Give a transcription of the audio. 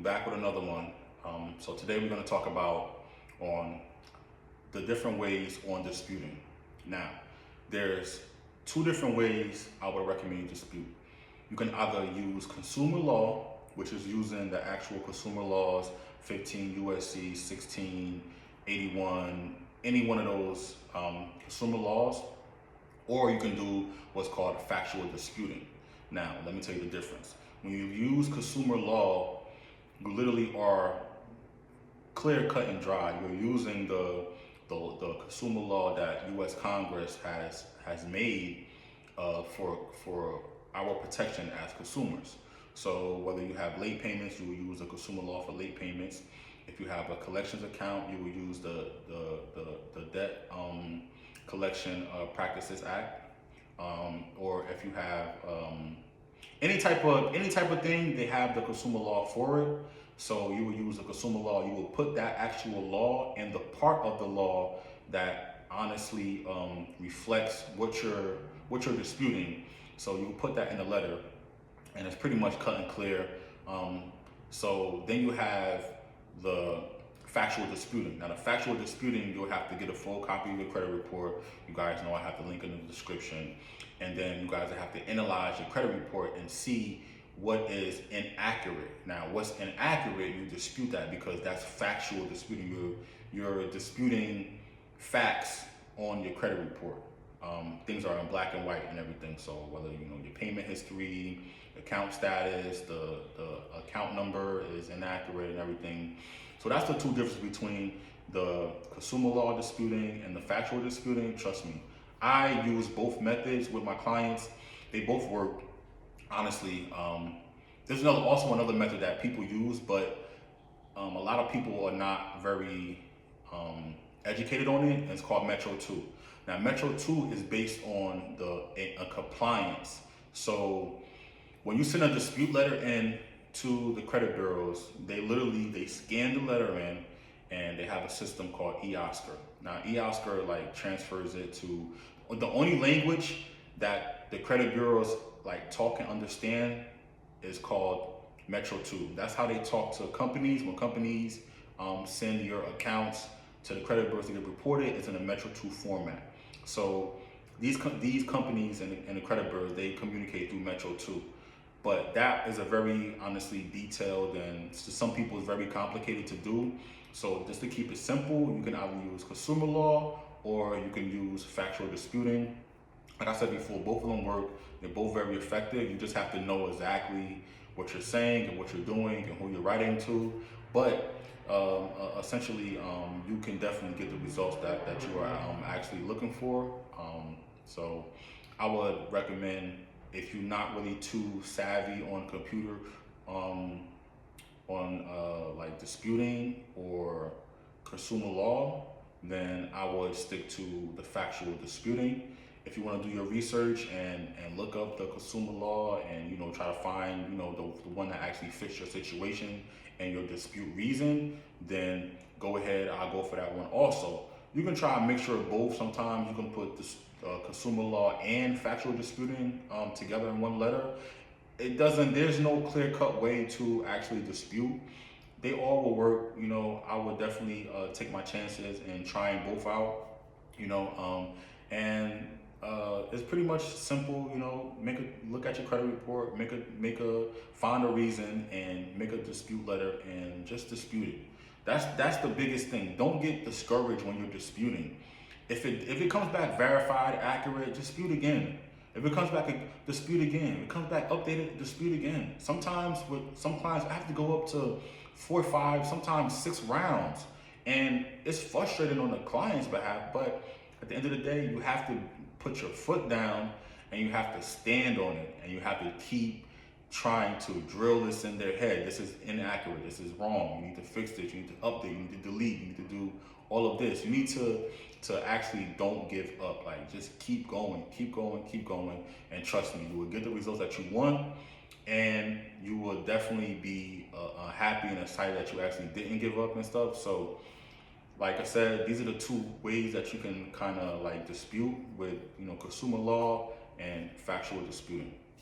back with another one. So today we're going to talk about on the different ways on disputing. Now, there's two different ways I would recommend you dispute. You can either use consumer law, which is using the actual consumer laws, 15 USC 1681, any one of those consumer laws, or you can do what's called factual disputing. Now, let me tell you the difference. When you use consumer law, you literally are clear, cut, and dry. You're using the consumer law that U.S. Congress has made for our protection as consumers. So whether you have late payments, you will use the consumer law for late payments. If you have a collections account, you will use the Debt Collection Practices Act. Or if you have any type of thing, they have the consumer law for it. So you will use the consumer law. You will put that actual law in the part of the law that honestly reflects what you're disputing. So you will put that in the letter, and it's pretty much cut and clear. So then you have the factual disputing. Now the factual disputing, you'll have to get a full copy of your credit report. You guys know I have the link in the description. And then you guys have to analyze your credit report and see what is inaccurate. Now what's inaccurate, you dispute that because that's factual disputing. You're disputing facts on your credit report. Things are in black and white and everything. So whether your payment history, account status, the account number is inaccurate and everything. So that's the two differences between the consumer law disputing and the factual disputing. Trust me, I use both methods with my clients. They both work, honestly. There's also another method that people use, but a lot of people are not very educated on it, and it's called Metro 2. Now, Metro 2 is based on a compliance. So when you send a dispute letter in to the credit bureaus, they scan the letter in, and they have a system called eOscar. Now, eOscar transfers it to the only language that the credit bureaus talk and understand is called Metro 2. That's how they talk to companies. When companies send your accounts to the credit bureaus to get reported, it's in a Metro 2 format. So these companies and the credit bureaus, they communicate through Metro 2. But that is a very, honestly, detailed, and to some people it's very complicated to do. So just to keep it simple, you can either use consumer law or you can use factual disputing. Like I said before, both of them work. They're both very effective. You just have to know exactly what you're saying and what you're doing and who you're writing to. But essentially, you can definitely get the results that you are actually looking for. So I would recommend, if you're not really too savvy on computer, on disputing or consumer law, then I would stick to the factual disputing. If you want to do your research and look up the consumer law and try to find the one that actually fits your situation and your dispute reason, then go ahead. I'll go for that one also. You can try a mixture of both. Sometimes you can put this consumer law and factual disputing together in one letter. There's no clear-cut way to actually dispute. They all will work. I would definitely take my chances and trying both out. And it's pretty much simple. Look at your credit report, find a reason and make a dispute letter and just dispute it. That's the biggest thing. Don't get discouraged when you're disputing. If it comes back verified, accurate, dispute again. If it comes back, dispute again. If it comes back updated, dispute again. Sometimes with some clients, I have to go up to 4 or 5, sometimes 6 rounds. And it's frustrating on the client's behalf, but at the end of the day, you have to put your foot down and you have to stand on it, and you have to keep trying to drill this in their head. This is inaccurate. This is wrong. You need to fix this. You need to update. You need to delete. You need to do all of this. You need to actually don't give up. Just keep going, and trust me, you will get the results that you want, and you will definitely be happy and excited that you actually didn't give up and stuff. So, like I said, these are the two ways that you can kind of dispute with consumer law and factual disputing.